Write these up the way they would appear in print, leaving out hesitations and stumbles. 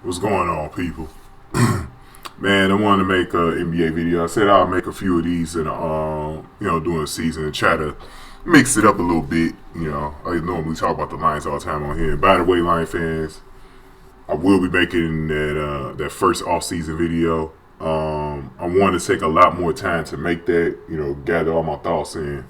What's going on, people? Man, I wanted to make an NBA video. I said I'll make a few of these and during the season and try to mix it up a little bit. I normally talk about the Lions all the time on here. By the way, Lion fans, I will be making that first off-season video. I want to take a lot more time to make that. Gather all my thoughts and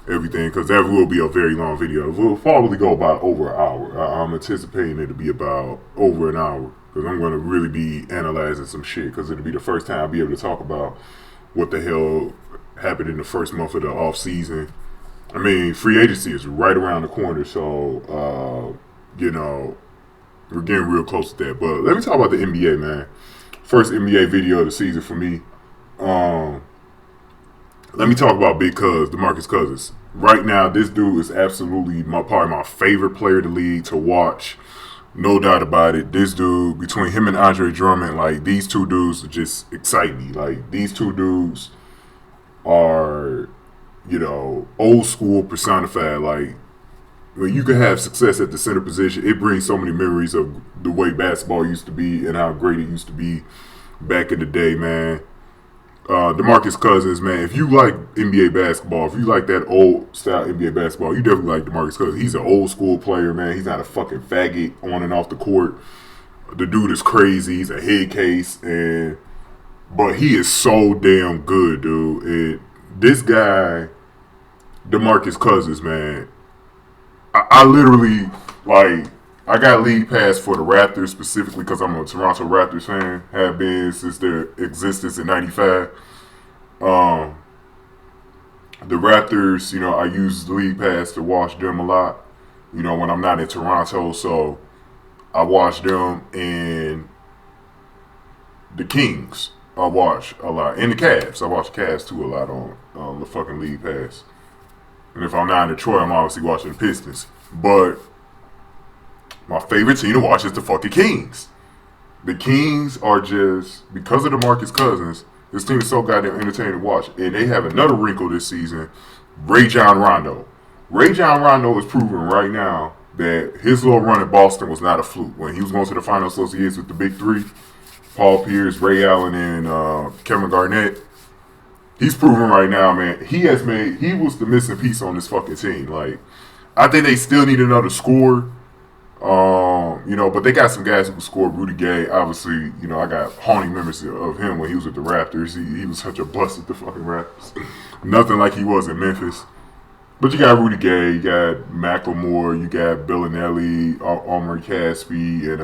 everything, because that will be a very long video. It will probably go about over an hour. I'm anticipating it to be about over an hour, because I'm going to really be analyzing some shit, because it'll be the first time I'll be able to talk about what the hell happened in the first month of the off season. I mean, free agency is right around the corner, so we're getting real close to that. But let me talk about the NBA, man. First NBA video of the season for me. Let me talk about Big Cuz, Demarcus Cousins. Right now, this dude is absolutely probably my favorite player in the league to watch. No doubt about it. This dude, between him and Andre Drummond, like, these two dudes just excite me. Like, these two dudes are, old school personified. Like, when you can have success at the center position, it brings so many memories of the way basketball used to be and how great it used to be back in the day, man. Demarcus Cousins, man, if you like NBA basketball, if you like that old style NBA basketball, you definitely like Demarcus Cousins. He's an old school player, man. He's not a fucking faggot on and off the court. The dude is crazy. He's a head case, but he is so damn good, dude. And this guy, Demarcus Cousins, man, I literally, I got league pass for the Raptors specifically because I'm a Toronto Raptors fan. Have been since their existence in '95. The Raptors, I use league pass to watch them a lot. When I'm not in Toronto, so I watch them, and the Kings I watch a lot, and the Cavs. I watch the Cavs too a lot on the fucking league pass. And if I'm not in Detroit, I'm obviously watching the Pistons. But my favorite team to watch is the fucking Kings. The Kings are just, because of DeMarcus Cousins, this team is so goddamn entertaining to watch. And they have another wrinkle this season, Rajon Rondo. Rajon Rondo is proving right now that his little run at Boston was not a fluke. When he was going to the finals those years with the big three, Paul Pierce, Ray Allen, and Kevin Garnett, he's proving right now, man, he was the missing piece on this fucking team. Like, I think they still need another scorer. But they got some guys who can score. Rudy Gay, obviously, I got haunting memories of him when he was with the Raptors. He was such a bust with the fucking Raptors. Nothing like he was in Memphis. But you got Rudy Gay, you got Macklemore, you got Bellinelli, Omri Caspi, and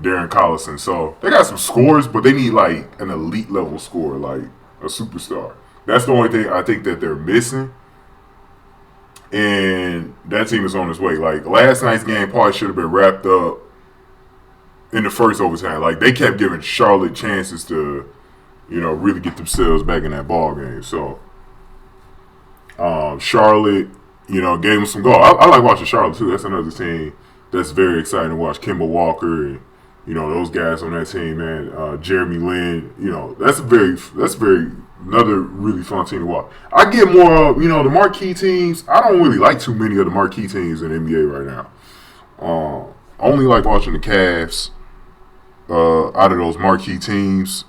Darren Collison. So they got some scores, but they need like an elite level scorer, like a superstar. That's the only thing I think that they're missing. And that team is on its way. Like, last night's game probably should have been wrapped up in the first overtime. Like, they kept giving Charlotte chances to, really get themselves back in that ball game. So, Charlotte, gave them some goal. I like watching Charlotte too. That's another team that's very exciting to watch. Kemba Walker and those guys on that team, man. Jeremy Lin, that's very another really fun team to watch. I get more of, the marquee teams. I don't really like too many of the marquee teams in the NBA right now. I only like watching the Cavs out of those marquee teams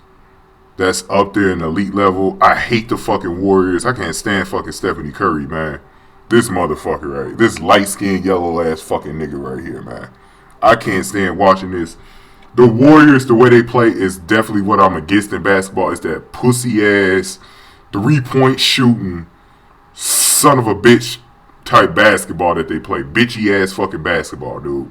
that's up there in the elite level. I hate the fucking Warriors. I can't stand fucking Stephanie Curry, man. This motherfucker, right? This light-skinned, yellow-ass fucking nigga right here, man. I can't stand watching this. The Warriors, the way they play, is definitely what I'm against in basketball. It's that pussy-ass, three-point shooting, son of a bitch type basketball that they play. Bitchy-ass fucking basketball, dude.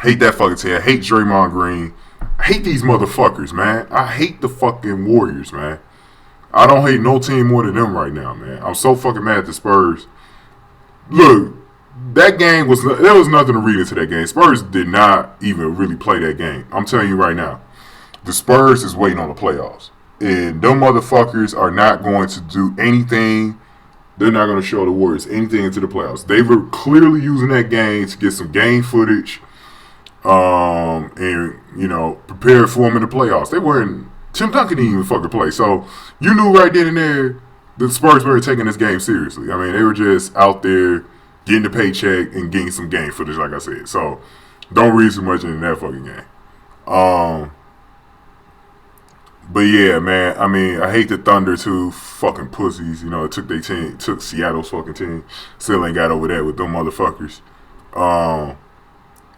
Hate that fucking team. I hate Draymond Green. I hate these motherfuckers, man. I hate the fucking Warriors, man. I don't hate no team more than them right now, man. I'm so fucking mad at the Spurs. Look, that game there was nothing to read into that game. Spurs did not even really play that game. I'm telling you right now. The Spurs is waiting on the playoffs. And them motherfuckers are not going to do anything. They're not going to show the Warriors anything into the playoffs. They were clearly using that game to get some game footage and, prepare for them in the playoffs. They weren't. Tim Duncan didn't even fucking play. So you knew right then and there the Spurs weren't taking this game seriously. I mean, they were just out there getting the paycheck and getting some game footage, like I said. So Don't read too much into that fucking game. Um, but yeah, man. I mean, I hate the Thunder too. Fucking pussies. You know, it took their team, took Seattle's fucking team. Still ain't got over that with them motherfuckers. Um,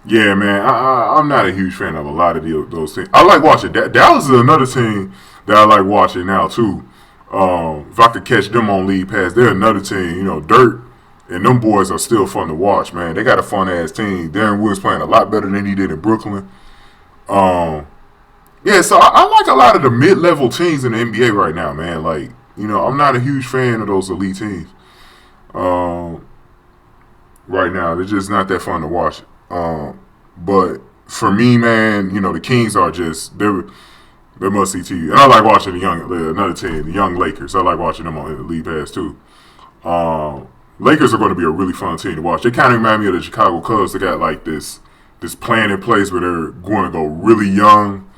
yeah, man. I'm not a huge fan of a lot of those teams. I like watching Dallas is another team that I like watching now too. If I could catch them on League Pass, they're another team. You know, Dirt and them boys are still fun to watch, man. They got a fun ass team. Darren Wood's playing a lot better than he did in Brooklyn. Um, yeah, so I like a lot of the mid level teams in the NBA right now, man. Like, you know, I'm not a huge fan of those elite teams. Um, right now, they're just not that fun to watch. But for me, man, you know, the Kings are just they're must see TV. And I like watching another team, the young Lakers. I like watching them on the League Pass too. Lakers are going to be a really fun team to watch. They kind of remind me of the Chicago Cubs. They got like this plan in place where they're going to go really young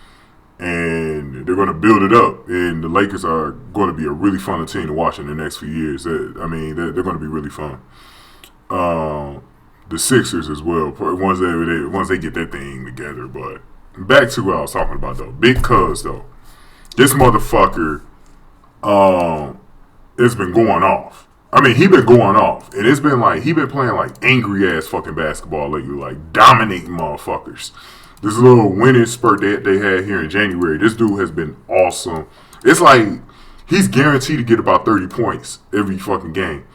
and they're going to build it up. And the Lakers are going to be a really fun team to watch in the next few years. I mean, they're going to be really fun. The Sixers as well. Once they get that thing together. But back to what I was talking about though. Big Cuz though. This motherfucker, it's been going off. I mean, he been going off, and it's been like he been playing like angry ass fucking basketball lately, like dominating motherfuckers. This little winning spurt that they had here in January, this dude has been awesome. It's like he's guaranteed to get about 30 points every fucking game.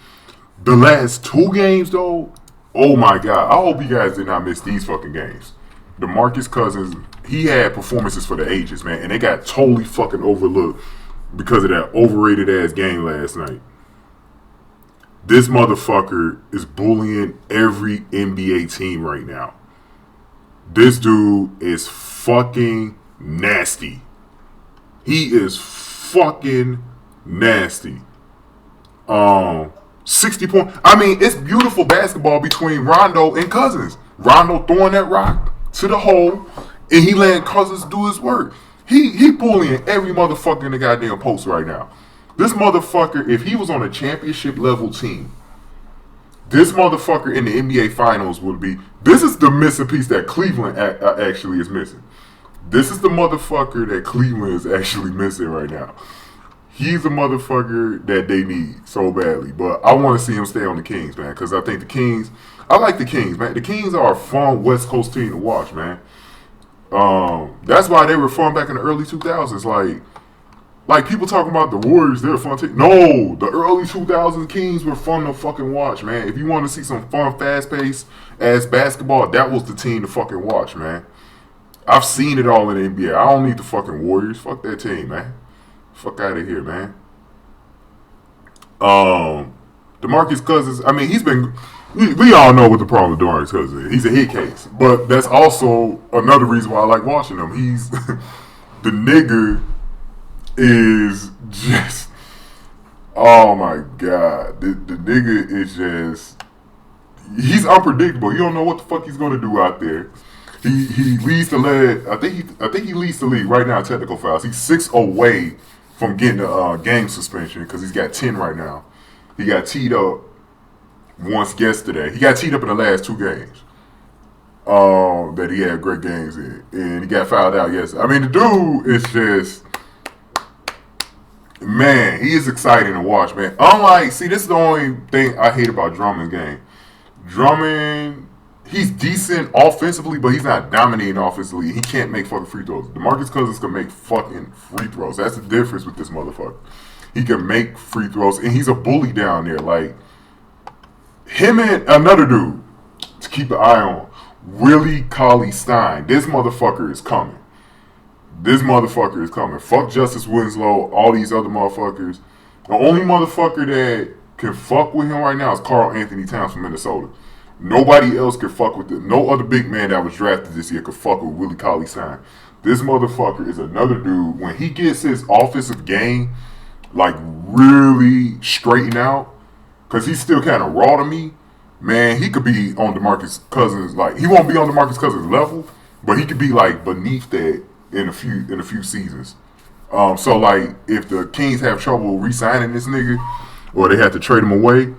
The last 2 games though, oh my god! I hope you guys did not miss these fucking games. Demarcus Cousins, he had performances for the ages, man, and they got totally fucking overlooked because of that overrated ass game last night. This motherfucker is bullying every NBA team right now. This dude is fucking nasty. He is fucking nasty. 60 points. I mean, it's beautiful basketball between Rondo and Cousins. Rondo throwing that rock to the hole, and he letting Cousins do his work. He bullying every motherfucker in the goddamn post right now. This motherfucker, if he was on a championship level team, this motherfucker in the NBA Finals would be. This is the missing piece that Cleveland actually is missing. This is the motherfucker that Cleveland is actually missing right now. He's a motherfucker that they need so badly. But I want to see him stay on the Kings, man, because I think the Kings. I like the Kings, man. The Kings are a fun West Coast team to watch, man. That's why they were fun back in the early 2000s. Like people talking about the Warriors, they're a fun team. No, the early 2000s Kings were fun to fucking watch, man. If you want to see some fun, fast-paced ass basketball, that was the team to fucking watch, man. I've seen it all in the NBA. I don't need the fucking Warriors. Fuck that team, man. Fuck out of here, man. DeMarcus Cousins, I mean, he's been. We all know what the problem with DeMarcus Cousins is. He's a hit case, but that's also another reason why I like watching him. He's the nigga. Is just oh my god, the nigga is just he's unpredictable. You don't know what the fuck he's gonna do out there. He leads the league. I think he leads the league right now in technical fouls. He's 6 away from getting a game suspension because he's got 10 right now. He got teed up once yesterday. He got teed up in the last 2 games. That he had great games in, and he got fouled out yesterday. I mean, the dude is just. Man, he is exciting to watch, man. This is the only thing I hate about Drummond's game. Drummond, he's decent offensively, but he's not dominating offensively. He can't make fucking free throws. DeMarcus Cousins can make fucking free throws. That's the difference with this motherfucker. He can make free throws, and he's a bully down there. Like, him and another dude to keep an eye on, Willie Cauley-Stein. This motherfucker is coming. Fuck Justice Winslow, all these other motherfuckers. The only motherfucker that can fuck with him right now is Karl Anthony Towns from Minnesota. Nobody else can fuck with it. No other big man that was drafted this year could fuck with Willie Cauley-Stein. This motherfucker is another dude. When he gets his offensive game, like, really straightened out, because he's still kind of raw to me, man, he could be on DeMarcus Cousins. Like, he won't be on DeMarcus Cousins' level, but he could be, like, beneath that in a few seasons. So like if the Kings have trouble re-signing this nigga or they have to trade him away,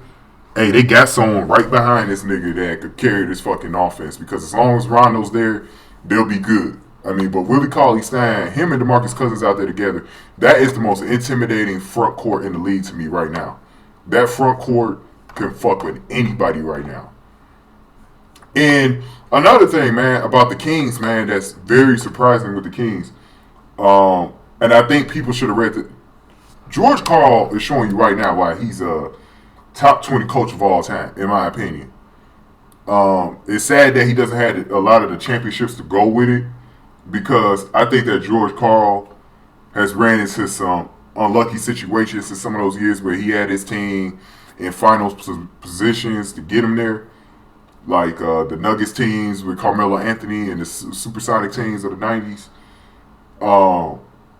hey, they got someone right behind this nigga that could carry this fucking offense because as long as Rondo's there, they'll be good. I mean, but Willie Cauley-Stein, him and Demarcus Cousins out there together, that is the most intimidating front court in the league to me right now. That front court can fuck with anybody right now. And another thing, man, about the Kings, man, that's very surprising with the Kings, and I think people should have read it. George Karl is showing you right now why he's a top 20 coach of all time, in my opinion. It's sad that he doesn't have a lot of the championships to go with it because I think that George Karl has ran into some unlucky situations in some of those years where he had his team in finals positions to get him there. Like the Nuggets teams with Carmelo Anthony and the Supersonic teams of the 90s.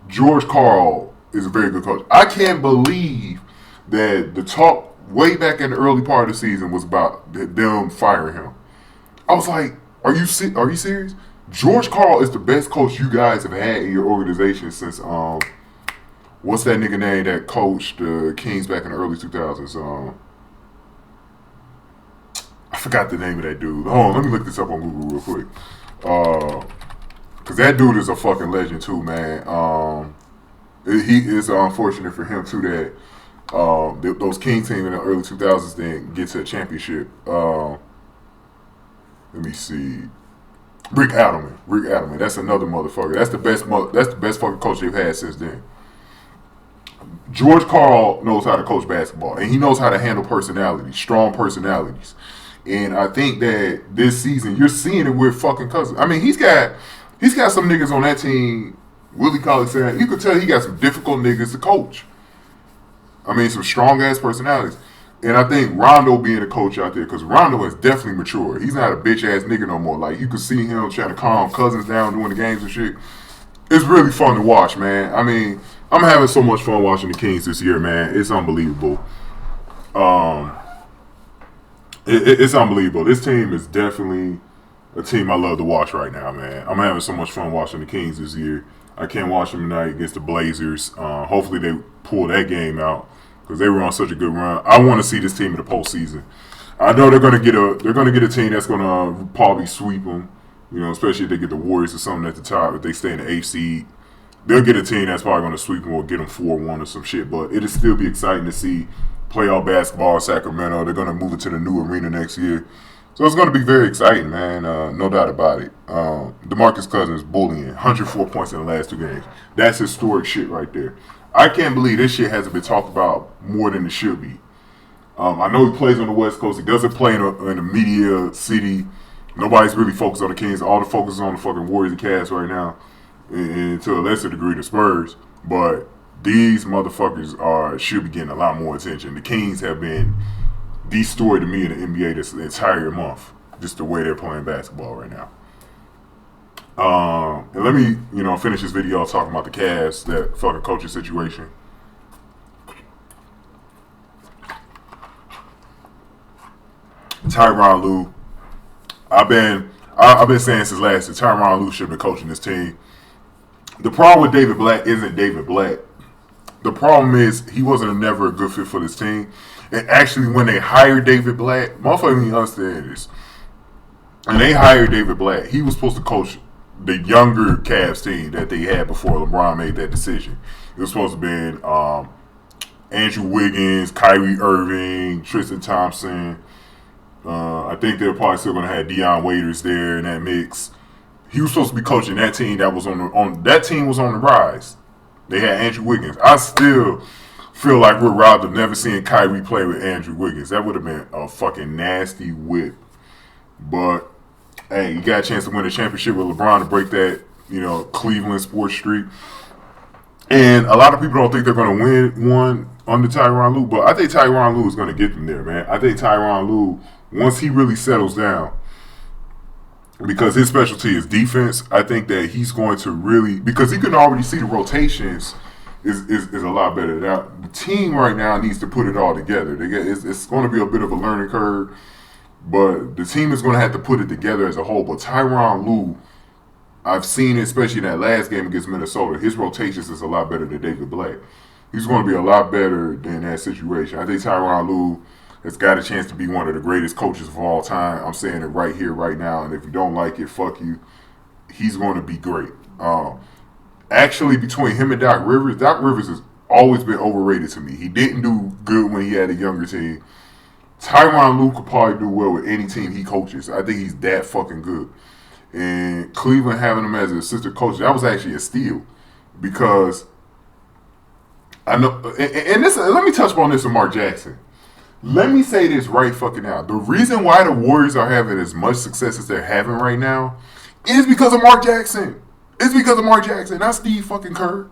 George Karl is a very good coach. I can't believe that the talk way back in the early part of the season was about them firing him. I was like, are you serious? George Karl is the best coach you guys have had in your organization since what's that nigga name that coached the Kings back in the early 2000s? I forgot the name of that dude. Hold on, let me look this up on Google real quick. Cause that dude is a fucking legend too, man. He is unfortunate for him too that those King team in the early 2000s didn't get to a championship. Let me see. Rick Adelman. That's another motherfucker. That's the best fucking coach they've had since then. George Karl knows how to coach basketball, and he knows how to handle personalities, strong personalities. And I think that this season you're seeing it with fucking Cousins. I mean, he's got some niggas on that team. Willie Cauley-Stein, you could tell he got some difficult niggas to coach. I mean, some strong ass personalities. And I think Rondo being a coach out there, because Rondo has definitely matured. He's not a bitch ass nigga no more. Like you could see him trying to calm Cousins down during the games and shit. It's really fun to watch, man. I mean, I'm having so much fun watching the Kings this year, man. It's unbelievable. It's unbelievable. This team is definitely a team I love to watch right now, man. I'm having so much fun watching the Kings this year. I can't watch them tonight against the Blazers. Hopefully they pull that game out because they were on such a good run. I want to see this team in the postseason. I know they're gonna get a team that's gonna probably sweep them. You know, especially if they get the Warriors or something at the top. If they stay in the 8th seed, they'll get a team that's probably gonna sweep them or get them 4-1 or some shit. But it'll still be exciting to see playoff basketball in Sacramento. They're gonna move it to the new arena next year. So it's going to be very exciting, man. No doubt about it. Demarcus Cousins bullying, 104 points in the last 2 games. That's historic shit right there. I can't believe this shit hasn't been talked about more than it should be. I know he plays on the West Coast. He doesn't play in a media city. Nobody's really focused on the Kings. All the focus is on the fucking Warriors and Cavs right now, and to a lesser degree the Spurs. But these motherfuckers should be getting a lot more attention. The Kings have been the story to me in the NBA this entire month, just the way they're playing basketball right now. And let me, finish this video talking about the Cavs, that fucking coaching situation. Tyronn Lue, I've been saying since last year, Tyronn Lue should have been coaching this team. The problem with David Blatt isn't David Blatt. The problem is he wasn't never a good fit for this team. And actually, when they hired David Blatt, motherfuckers need to understand this. And they hired David Blatt. He was supposed to coach the younger Cavs team that they had before LeBron made that decision. It was supposed to have been Andrew Wiggins, Kyrie Irving, Tristan Thompson. I think they're probably still going to have Deion Waiters there in that mix. He was supposed to be coaching that team that was that team was on the rise. They had Andrew Wiggins. I still feel like we're robbed of never seeing Kyrie play with Andrew Wiggins. That would have been a fucking nasty whip. But hey, you got a chance to win a championship with LeBron to break that, Cleveland sports streak. And a lot of people don't think they're going to win one under Tyronn Lue, but I think Tyronn Lue is going to get them there, man. I think Tyronn Lue, once he really settles down, because his specialty is defense, I think that he's going to really, because he can already see the rotations is a lot better. Now, the team right now needs to put it all together. It's going to be a bit of a learning curve, but the team is going to have to put it together as a whole. But Tyronn Lue, I've seen it, especially in that last game against Minnesota, his rotations is a lot better than David Blatt. He's going to be a lot better than that situation. I think Tyronn Lue has got a chance to be one of the greatest coaches of all time. I'm saying it right here, right now. And if you don't like it, fuck you. He's going to be great. Actually, between him and Doc Rivers has always been overrated to me. He didn't do good when he had a younger team. Tyronn Lue could probably do well with any team he coaches. I think he's that fucking good. And Cleveland having him as an assistant coach, that was actually a steal. Because I know, and this, let me touch upon this with Mark Jackson. Let me say this right fucking now. The reason why the Warriors are having as much success as they're having right now is because of Mark Jackson. It's because of Mark Jackson, not Steve fucking Kerr.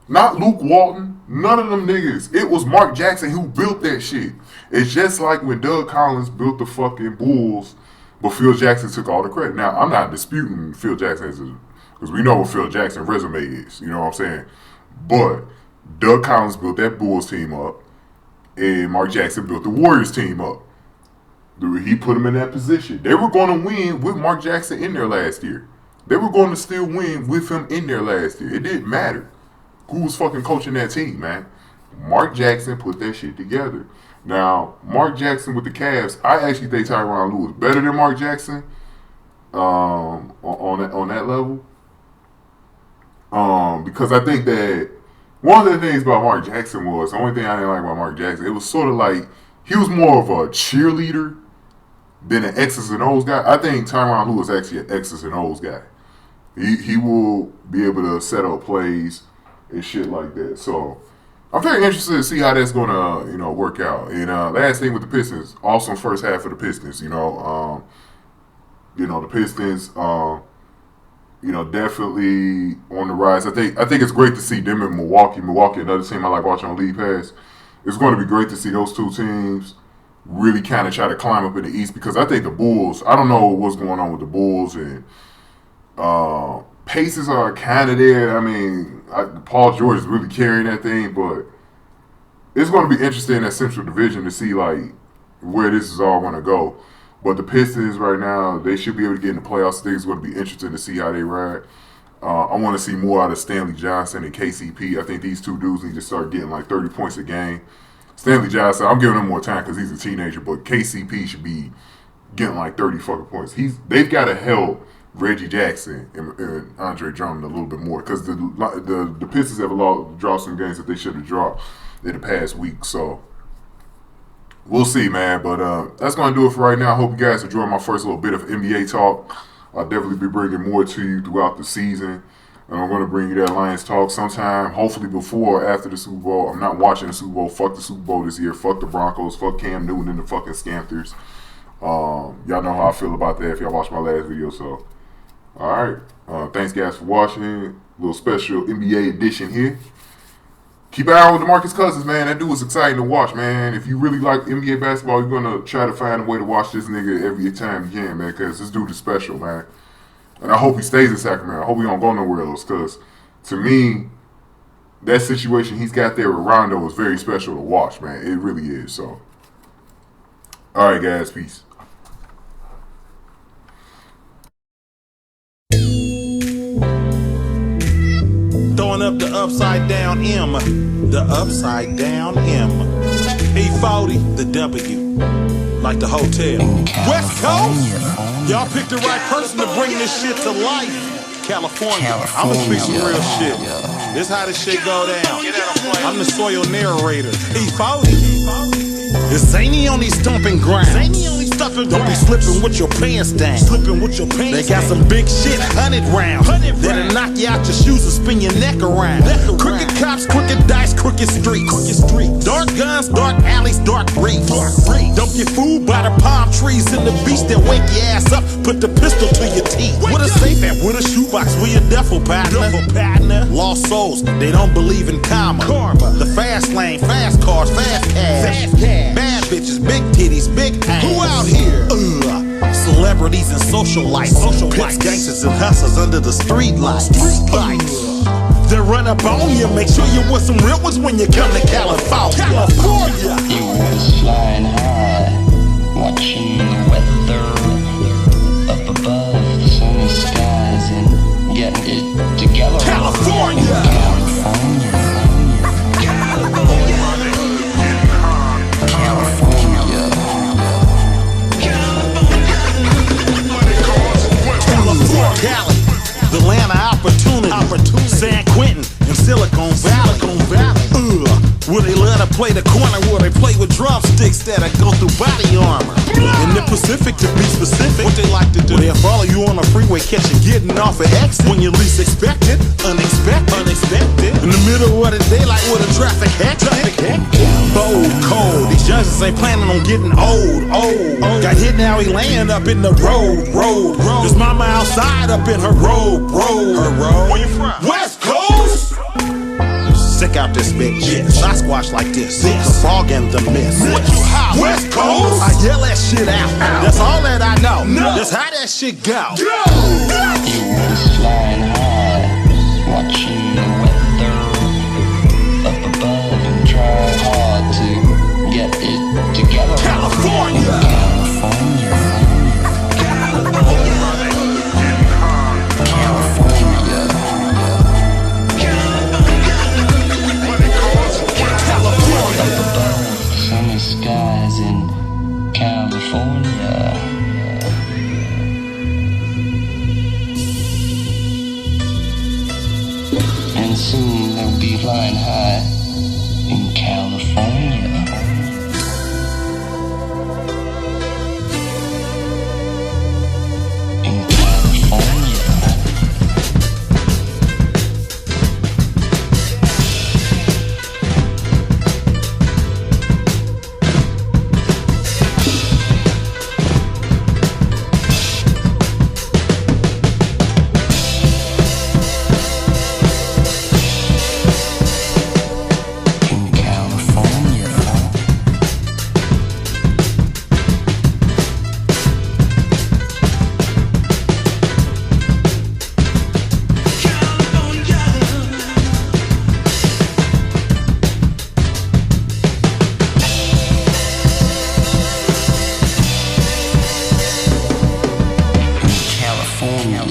Not Luke Walton. None of them niggas. It was Mark Jackson who built that shit. It's just like when Doug Collins built the fucking Bulls, but Phil Jackson took all the credit. Now, I'm not disputing Phil Jackson because we know what Phil Jackson's resume is. You know what I'm saying? But Doug Collins built that Bulls team up, and Mark Jackson built the Warriors team up. He put them in that position. They were going to win with Mark Jackson in there last year. They were going to still win with him in there last year. It didn't matter who was fucking coaching that team, man. Mark Jackson put that shit together. Now, Mark Jackson with the Cavs, I actually think Tyronn Lue is better than Mark Jackson on that level. Because I think that one of the things about Mark Jackson was, the only thing I didn't like about Mark Jackson, it was sort of like he was more of a cheerleader than an X's and O's guy. I think Tyronn Lue is actually an X's and O's guy. He will be able to set up plays and shit like that. So I'm very interested to see how that's gonna work out. And last thing with the Pistons, awesome first half of the Pistons. The Pistons, definitely on the rise. I think it's great to see them in Milwaukee. Milwaukee, another team I like watching on League Pass. It's going to be great to see those two teams really kind of try to climb up in the East, because I think the Bulls, I don't know what's going on with the Bulls, and Pacers are kind of there. I mean, Paul George is really carrying that thing, but it's going to be interesting in that Central Division to see like where this is all going to go. But the Pistons right now, they should be able to get in the playoffs. I think it's going to be interesting to see how they ride. I want to see more out of Stanley Johnson and KCP. I think these two dudes need to start getting like 30 points a game. Stanley Johnson, I'm giving him more time because he's a teenager, but KCP should be getting like 30 fucking points. They've got to help Reggie Jackson and Andre Drummond a little bit more, because the Pistons have dropped some games that they should have dropped in the past week. So we'll see, man. But that's going to do it for right now. I hope you guys enjoyed my first little bit of NBA talk. I'll definitely be bringing more to you throughout the season. And I'm going to bring you that Lions talk sometime, hopefully before or after the Super Bowl. I'm not watching the Super Bowl. Fuck the Super Bowl this year. Fuck the Broncos. Fuck Cam Newton and the fucking Scampers. Y'all know how I feel about that if y'all watched my last video. So, all right. Thanks, guys, for watching. A little special NBA edition here. Keep an eye on Demarcus Cousins, man. That dude was exciting to watch, man. If you really like NBA basketball, you're going to try to find a way to watch this nigga every time you can, man, because this dude is special, man. And I hope he stays in Sacramento. I hope he don't go nowhere else, because to me, that situation he's got there with Rondo is very special to watch, man. It really is. So, all right, guys. Peace. Throwing up the upside down M. The upside down M. E40, the W. Like the hotel. West Coast? Y'all picked the right person to bring this shit to life. California. I'ma speak some real shit. This how this shit go down. I'm the soil narrator. E40. It's zany on these stomping grounds. Don't be slipping with your pants down. They got some big shit, 100 rounds. That'll knock you out your shoes and spin your neck around. Crooked cops, crooked dice, crooked streets. Dark guns, dark alleys, dark reefs. Don't get fooled by the palm trees in the beach that wake your ass up. Put the pistol to your teeth. With a safe and with a shoebox, with your duffel partner. Lost souls, they don't believe in karma. The fast lane, fast cars, fast cash. Bad bitches, big titties, big ass. Who out here? Celebrities and social lights. Pits, gangsters and hustlers under the street lights. They run up on you, make sure you with some real ones when you come to California. He was flying high, watching the weather up above the sunny skies and getting it together. California! California. opportunity. San Quentin and Silicon Valley. Where they let her play the corner, where they play with drumsticks that'll go through body armor. In the Pacific, to be specific, what they like to do, they'll follow you on the freeway, catch you getting off at exit when you least expect it. Unexpected. In the middle of the daylight with the traffic hectic. Bold, cold. These youngsters ain't planning on getting old. Got hit, now he laying up in the road. His mama outside up in her robe. Where you from? West Coast. Stick out this bitch. Sasquatch like this. The fog and the mist. West Coast. I yell that shit out. That's all that I know. That's how that shit go. He was flying high, watching the weather up above and trying hard to get it together. California. Sunny skies in California. And soon they'll be flying high in California. In California. California.